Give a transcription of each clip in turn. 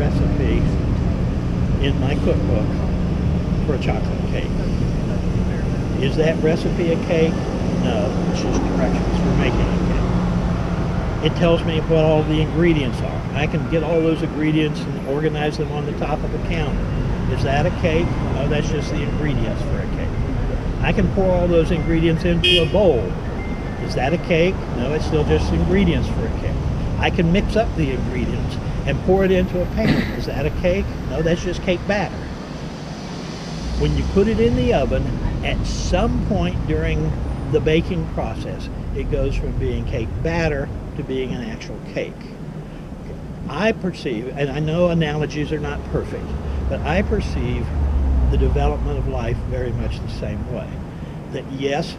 recipe in my cookbook for a chocolate cake. Is that recipe a cake? No, it's just directions for making a cake. It tells me what all the ingredients are. I can get all those ingredients and organize them on the top of the counter. Is that a cake? No, that's just the ingredients for a cake. I can pour all those ingredients into a bowl. Is that a cake? No, it's still just ingredients for a cake. I can mix up the ingredients and pour it into a pan. Is that a cake? No, that's just cake batter. When you put it in the oven, at some point during the baking process, it goes from being cake batter to being an actual cake. I perceive, and I know analogies are not perfect, but I perceive the development of life very much the same way. That yes,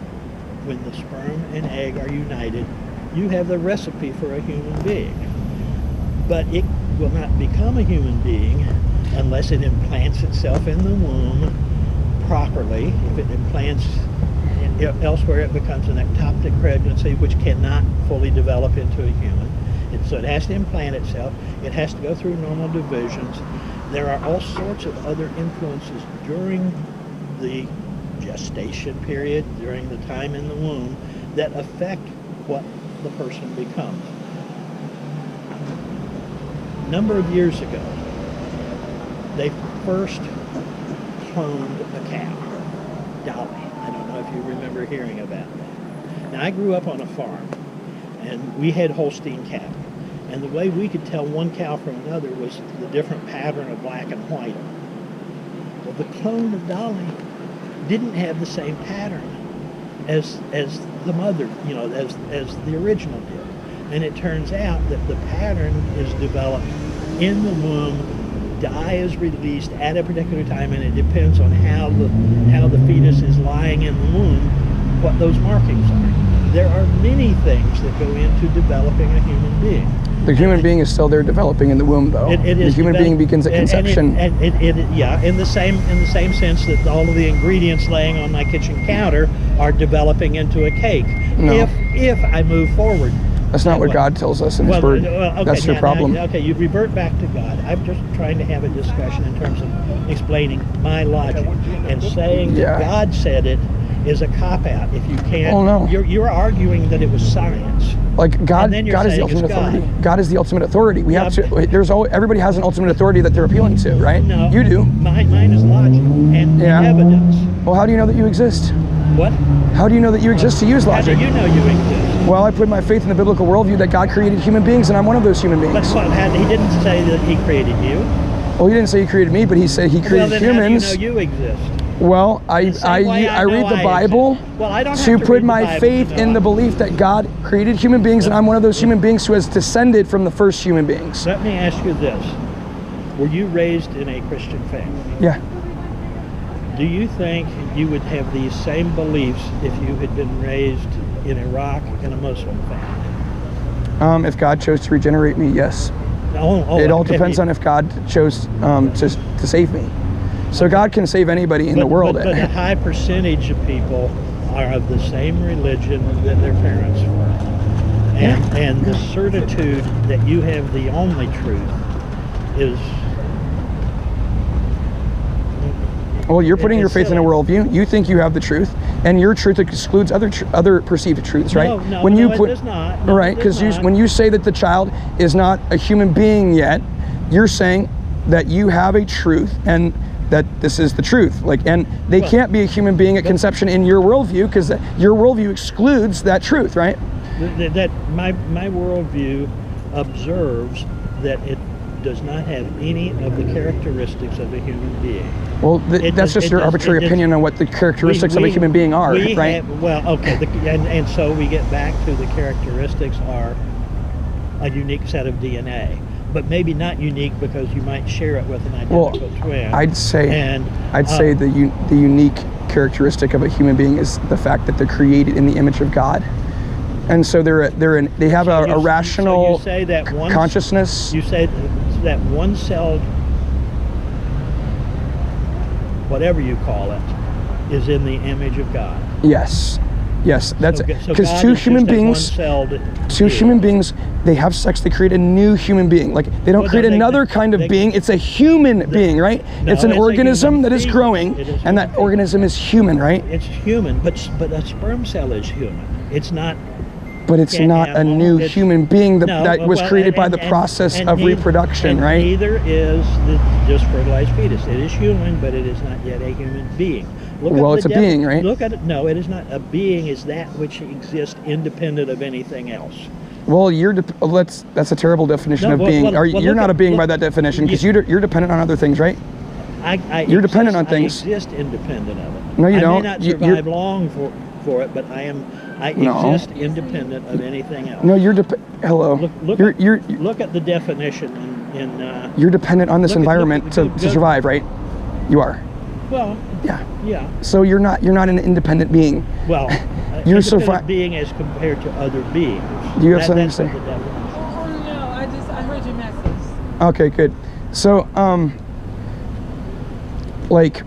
when the sperm and egg are united, you have the recipe for a human being. But it will not become a human being unless it implants itself in the womb properly. If it implants elsewhere, it becomes an ectopic pregnancy, which cannot fully develop into a human. So it has to implant itself. It has to go through normal divisions. There are all sorts of other influences during the gestation period, during the time in the womb, that affect what the person becomes. A number of years ago, they first cloned a cow, Dolly. I don't know if you remember hearing about that. Now, I grew up on a farm, and we had Holstein cattle. And the way we could tell one cow from another was the different pattern of black and white. Well, the clone of Dolly didn't have the same pattern as the mother, as the original did. And it turns out that the pattern is developed in the womb. Dye is released at a particular time, and it depends on how the fetus is lying in the womb, what those markings are. There are many things that go into developing a human being. The human being is still there developing in the womb, though. The human being begins at conception. In the same sense that all of the ingredients laying on my kitchen counter are developing into a cake. No. If I move forward. That's not what God tells us in His Word. Okay, that's your problem. Okay, you revert back to God. I'm just trying to have a discussion in terms of explaining my logic. And saying that God said it is a cop-out. If you can't, no. You're arguing that it was science. Like God is the ultimate authority. God is the ultimate authority. We have to. Everybody has an ultimate authority that they're appealing to, right? No, you do. Mine is logic and evidence. Well, how do you know that you exist? What? How do you know that you exist to use logic? How do you know you exist? Well, I put my faith in the biblical worldview that God created human beings, and I'm one of those human beings. But he didn't say that He created you. Well, He didn't say He created me, but He said He created humans. How do you know you exist? Well, I read the Bible to put my faith in the belief that God created human beings, and I'm one of those human beings who has descended from the first human beings. Let me ask you this. Were you raised in a Christian family? Yeah. Do you think you would have these same beliefs if you had been raised in Iraq in a Muslim family? If God chose to regenerate me, yes. It all depends on if God chose to save me. So God can save anybody in the world. But a high percentage of people are of the same religion that their parents were. And the certitude that you have the only truth is... Well, you're putting your faith in a worldview. You think you have the truth, and your truth excludes other perceived truths, right? No, it does not. No, right, because when you say that the child is not a human being yet, you're saying that you have a truth, and that this is the truth. And they can't be a human being at conception in your worldview, because your worldview excludes that truth, right? That my worldview observes that it does not have any of the characteristics of a human being. Well, that's just your arbitrary opinion on what the characteristics of a human being are, right? And so we get back to the characteristics are a unique set of DNA. But maybe not unique because you might share it with an identical twin. I'd say the unique characteristic of a human being is the fact that they're created in the image of God, and so they have a rational consciousness. You say that one-celled, whatever you call it, is in the image of God. Yes. Yes, that's So because God two is human just a beings, one-celled two being. human beings, they have sex, they create a new human being. Like they don't Well, create another kind of being. It's a human being, right? No, it's an it's a organism human that is being. growing, It is and that human. organism is human, right? It's human, but a sperm cell is human. It's not. But it's Can't not have a one. new It's- human being that, No, that was well, created by and- the and- process and of neither- reproduction, and right? Neither is the just fertilized fetus. It is human, but it is not yet a human being. Well, it's a being, right? Look at it. No, it is not. A being is that which exists independent of anything else. Well, that's a terrible definition No, of well, being. well, You're look not at- a being look- by that definition because you- you're dependent on other things, right? You're dependent on things. I exist independent of it. No, you don't. I may not You're- survive long for it, but I No. exist independent of anything else. No, hello. Look at the definition in you're dependent on this look at- environment look- to go- survive, right? You are. well, Yeah. yeah. So you're not an independent being. Well, You're independent being as compared to other beings. Do you have something That's to say? what the definition. Oh, no, I heard your message. Okay, good. So, like,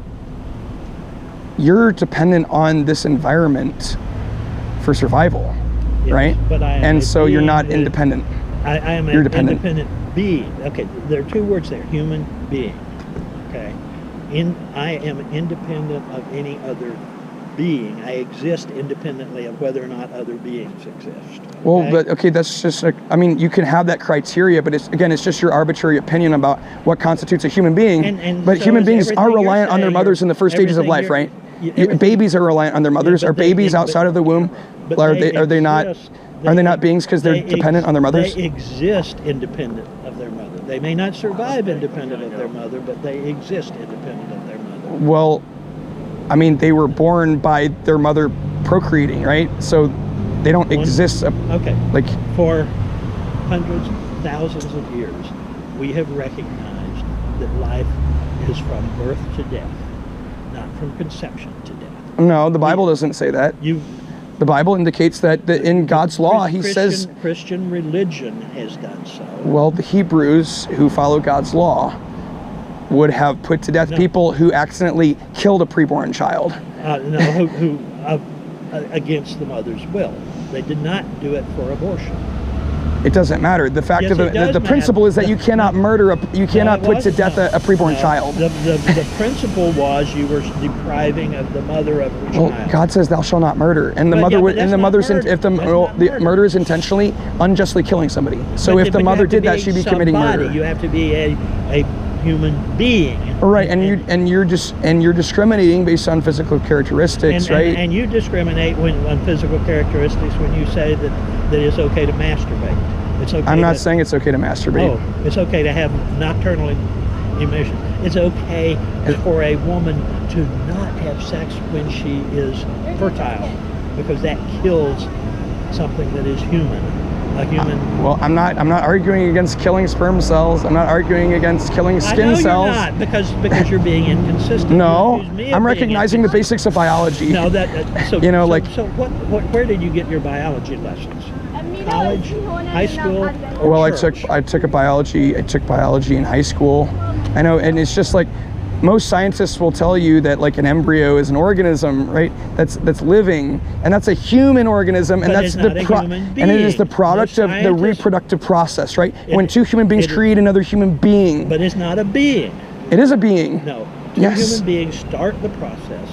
you're dependent on this environment for survival, Yes, right? but I am and a so you're being not that- independent. I am You're an dependent. independent being. Okay, there are two words there: human being. Okay, I am independent of any other being. I exist independently of whether or not other beings exist. Well, okay? but okay, that's just like, I mean, you can have that criteria, but it's just your arbitrary opinion about what constitutes a human being. But so human is beings are everything you're reliant on their saying, mothers in the first stages of everything life, you're- right? everything- Babies are reliant on their mothers. but Are they- babies but- outside of the womb? but Are they not? exist- Are they not beings because they're dependent on their mothers? They exist independent of their mother. They may not survive independent of their mother, but they exist independent of their mother. Well, I mean, they were born by their mother procreating, right? So they don't exist. Okay. Like, For hundreds, thousands of years, we have recognized that life is from birth to death, not from conception to death. no, the Bible doesn't say that. The Bible indicates that in God's law, He says, Christian religion has done so. well, the Hebrews who follow God's law would have put to death No. people who accidentally killed a preborn child. No, who against the mother's will. They did not do it for abortion. It doesn't matter. The fact Yes, of it does the principle matter. is that you cannot murder you cannot put to death a preborn No, child. The principle was you were depriving of the mother of her Well, child. God says, "Thou shalt not murder," and the But mother yeah, would, but and the that's not mother's murder. if the That's not the murder. murder is intentionally unjustly killing somebody. So But if the you mother have to did that, be she'd be committing somebody. murder. You have to be a human being. Right, and you're discriminating based on physical characteristics, right? And you discriminate on physical characteristics when you say that it's okay to masturbate. It's okay. I'm not saying it's okay to masturbate. Oh, it's okay to have nocturnal emission. It's okay for a woman to not have sex when she is fertile, because that kills something that is human. A human. Well, I'm not arguing against killing sperm cells. I'm not arguing against killing skin I know cells. you're not, because you're being inconsistent. No, You accuse me of I'm being recognizing the inconsistent. basics of biology. No, so You know, like- so where did you get your biology lessons? College, high school, or Well, church? I took biology in high school. I know, and it's just like most scientists will tell you that like an embryo is an organism, right? That's living, and that's a human organism, and But that's it's not a human and it is the being. product The of the scientists- reproductive process, right? It- When two human beings it- create another human being, But it's not a being. it is a being. No. Two Yes. human beings start the process,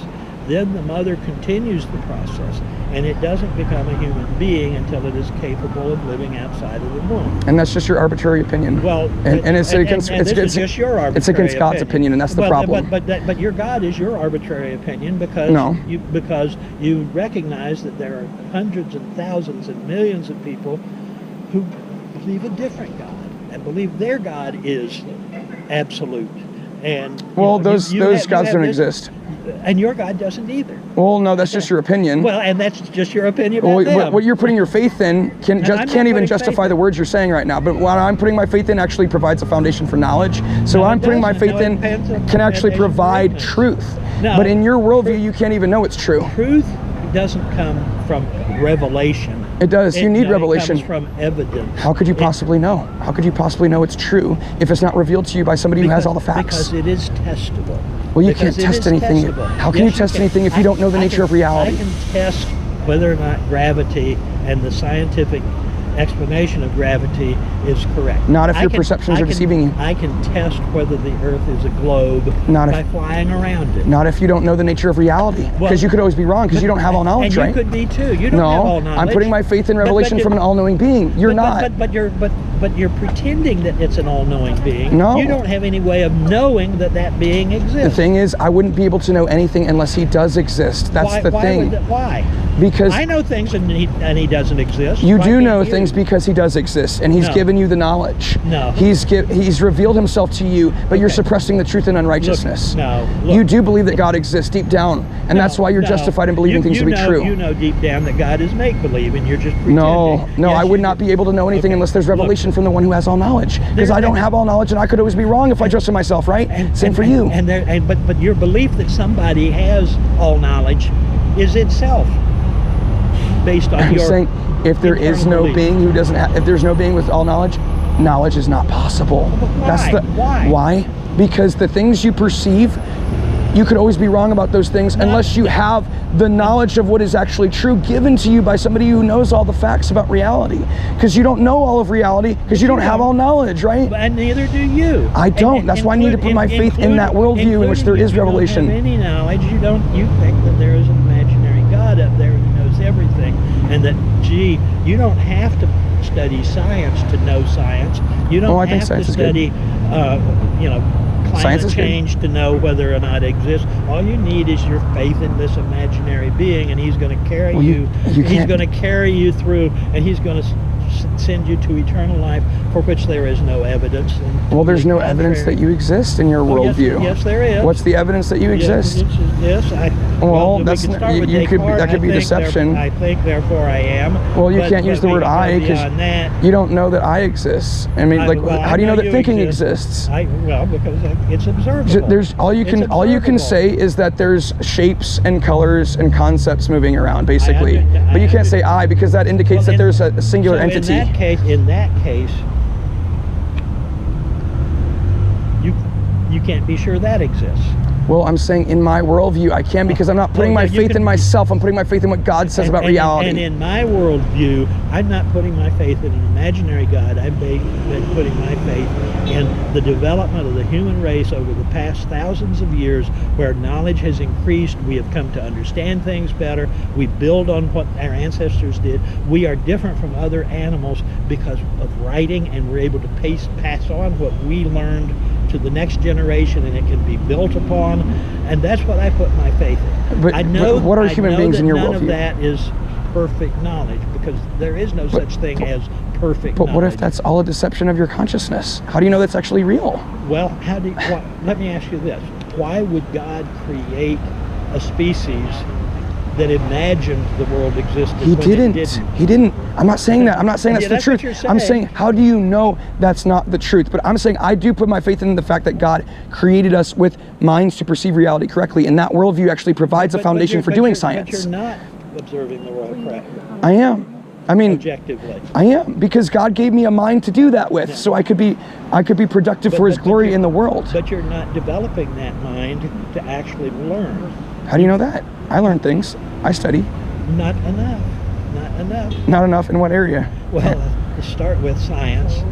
then the mother continues the process, and it doesn't become a human being until it is capable of living outside of the womb. And that's just your arbitrary opinion. Well, and it's against this is just your arbitrary it's against God's opinion, and that's the problem. But your God is your arbitrary opinion because No. you recognize that there are hundreds and thousands and millions of people who believe a different God and believe their God is absolute. And Well, you those have gods don't this- exist. And your God doesn't either. Well, no, that's just your opinion. Well, and that's just your opinion about Well, them. what you're putting your faith in I'm not can't even putting justify faith the in- words you're saying right now. But what I'm putting my faith in actually provides a foundation for knowledge. So No, what it I'm putting my doesn't. faith No, it in depends on can actually foundation for provide ignorance. truth. No, But in your worldview, you can't even know it's true. Truth doesn't come from revelation. It does. You need It revelation. comes from evidence. How could you possibly know? How could you possibly know it's true if it's not revealed to you by somebody who has all the facts? Because it is testable. Well, you Because can't it test is anything. testable. How can you test anything if you don't know the nature of reality? I can test whether or not gravity and the scientific explanation of gravity is correct. Not if your perceptions are deceiving you. I can test whether the Earth is a globe by flying around it. Not if you don't know the nature of reality, because you could always be wrong, because you don't have all knowledge, right? And you could be too. You don't have all knowledge. I'm putting my faith in revelation from an all-knowing being. You're not. But you're pretending that it's an all-knowing being. No. You don't have any way of knowing that that being exists. The thing is, I wouldn't be able to know anything unless he does exist. That's the thing. Why? Because I know things and he doesn't exist. You do know things because he does exist, and he's given you the knowledge. No. He's revealed himself to you, but you're suppressing the truth in unrighteousness. Look. You do believe that God exists deep down, and that's why you're justified in believing things to be true. You know deep down that God is make-believe, and you're just pretending. No, yes, I would not be able to know anything unless there's revelation from the one who has all knowledge. Because I don't have all knowledge, and I could always be wrong if I trusted myself, right? Same for you. But your belief that somebody has all knowledge is itself based on I'm your saying, if there is no belief. being who doesn't have, if there's no being with all knowledge, knowledge is not possible. Why? Why? Because the things you perceive, you could always be wrong about those things unless you have the knowledge of what is actually true given to you by somebody who knows all the facts about reality. Because you don't know all of reality because you don't have all knowledge, right? And neither do you. I don't. That's why I need to put my faith in that worldview in which there is revelation. You don't have any knowledge. You think that there is an imaginary God up there who knows everything, and that, gee, you don't have to study science to know science. You don't have to study, climate change to know whether or not it exists. All you need is your faith in this imaginary being, and he's going to carry you. He's going to carry you through, and he's going to send you to eternal life, for which there is no evidence. Well, there's no evidence that you exist in your worldview. Yes, there is. What's the evidence that you exist? Yes, that could be deception. I think, therefore I am. Well, you can't use the word I, because you don't know that I exist. I mean, how do you know that thinking exists? Because it's observable. There's all you can say is that there's shapes and colors and concepts moving around, basically. But you can't say I, because that indicates that there's a singular entity. In that case, you can't be sure that exists. Well, I'm saying in my worldview, I can, because I'm not putting my faith in myself. I'm putting my faith in what God says about reality. And in my worldview, I'm not putting my faith in an imaginary God. I've been putting my faith in the development of the human race over the past thousands of years, where knowledge has increased. We have come to understand things better. We build on what our ancestors did. We are different from other animals because of writing, and we're able to pass on what we learned to the next generation, and it can be built upon, and that's what I put my faith in. But what are human beings in your worldview? None of that is perfect knowledge, because there is no such thing as perfect knowledge. But what if that's all a deception of your consciousness? How do you know that's actually real? Well, let me ask you this. Why would God create a species that imagined the world existed? He didn't. I'm not saying that. I'm not saying that's the truth. I'm saying, how do you know that's not the truth? But I'm saying I do put my faith in the fact that God created us with minds to perceive reality correctly, and that worldview actually provides a foundation for doing science. But you're not observing the world correctly. I am. I mean, objectively. I am, because God gave me a mind to do that with, so I could be productive for His glory in the world. But you're not developing that mind to actually learn. How do you know that? I learn things. I study. Not enough. Not enough. Not enough in what area? Well, to start with science.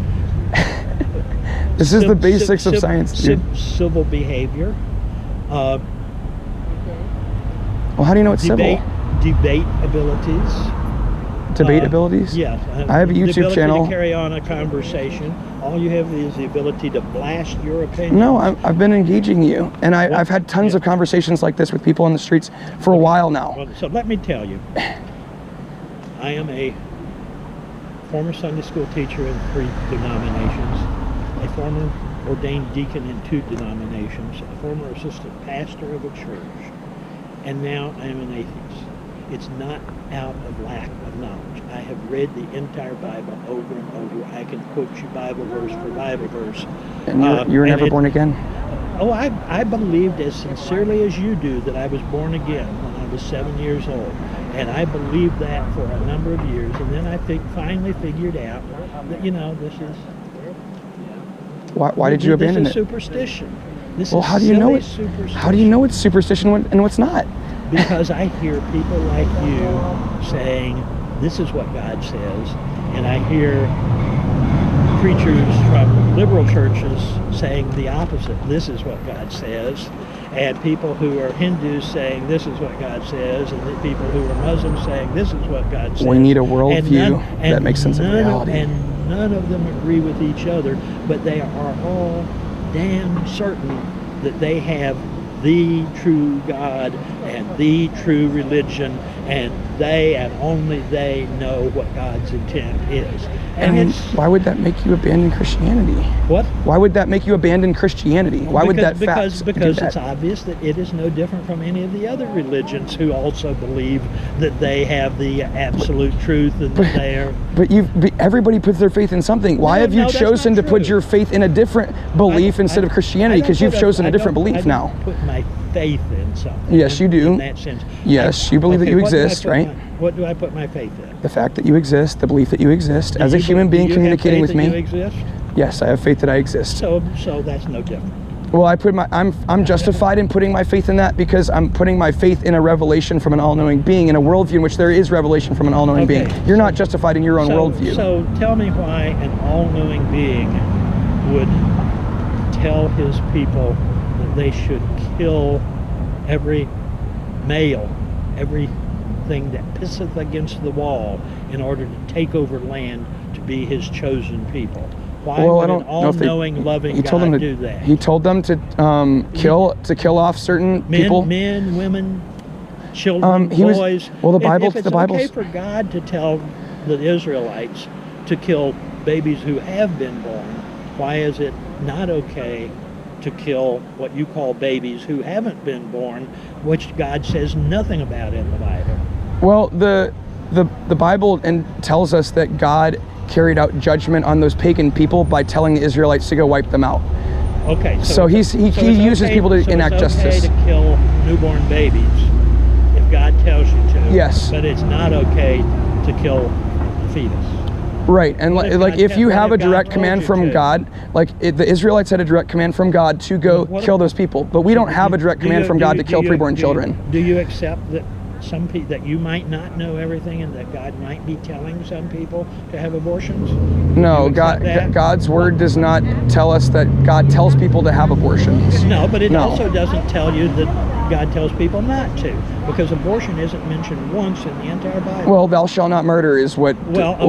This is the basics of science, dude. Civil behavior. Well, how do you know it's civil? Debate abilities. Debate abilities? Yes. I have a YouTube channel. The ability to carry on a conversation. All you have is the ability to blast your opinion. No, I've been engaging you, and I've had tons of conversations like this with people on the streets for a while now. Well, so let me tell you, I am a former Sunday school teacher in 3 denominations, a former ordained deacon in 2 denominations, a former assistant pastor of a church, and now I am an atheist. It's not out of lack of knowledge. I have read the entire Bible over and over. I can quote you Bible verse for Bible verse. And you were never born again? Oh, I believed as sincerely as you do that I was born again when I was 7 years old. And I believed that for a number of years. And then I finally figured out that, this is... Why did you abandon it? This is superstition. Well, how do you know it? How do you know it's superstition and what's not? Because I hear people like you saying, this is what God says, and I hear preachers from liberal churches saying the opposite. This is what God says. And people who are Hindus saying this is what God says, and the people who are Muslims saying this is what God says. We need a worldview that makes sense of reality. And none of them agree with each other, but they are all damn certain that they have the true God and the true religion, and they and only they know what God's intent is. And why would that make you abandon Christianity? What? Why would that make you abandon Christianity? Why would that because do that? It's obvious that it is no different from any of the other religions who also believe that they have the absolute truth and that they are. But everybody puts their faith in something. Why have you chosen to put your faith in a different belief instead of Christianity? Because you've chosen a different belief now. Put my faith in something. Yes, you do. In that sense. Yes, you believe that you exist, right? What do I put my faith in? The fact that you exist, the belief that you exist, as a human being communicating with me. Do you have faith that you exist? Yes, I have faith that I exist. So that's no different. Well, I'm justified in putting my faith in that because I'm putting my faith in a revelation from an all-knowing being, in a worldview in which there is revelation from an all-knowing being. You're not justified in your own worldview. So tell me why an all-knowing being would tell his people that they should kill every male, everything that pisseth against the wall in order to take over land to be his chosen people. Why would an all-knowing, loving God do that? He told them to kill off certain people. Men, women, children, boys. Well, if it's okay for God to tell the Israelites to kill babies who have been born, why is it not okay to kill what you call babies who haven't been born, which God says nothing about in the Bible? Well, the Bible tells us that God carried out judgment on those pagan people by telling the Israelites to go wipe them out. Okay. So he uses people to enact justice. It's okay to kill newborn babies if God tells you to. Yes. But it's not okay to kill the fetus. Right, and if you have a direct command from God, the Israelites had a direct command from God to go kill those people, but we don't have a direct command from God to kill preborn children. Do you accept that some people, that you might not know everything and that God might be telling some people to have abortions? No, God's word does not tell us that God tells people to have abortions. No, but it also doesn't tell you that God tells people not to, because abortion isn't mentioned once in the entire Bible. Well, thou shalt not murder is what. Well,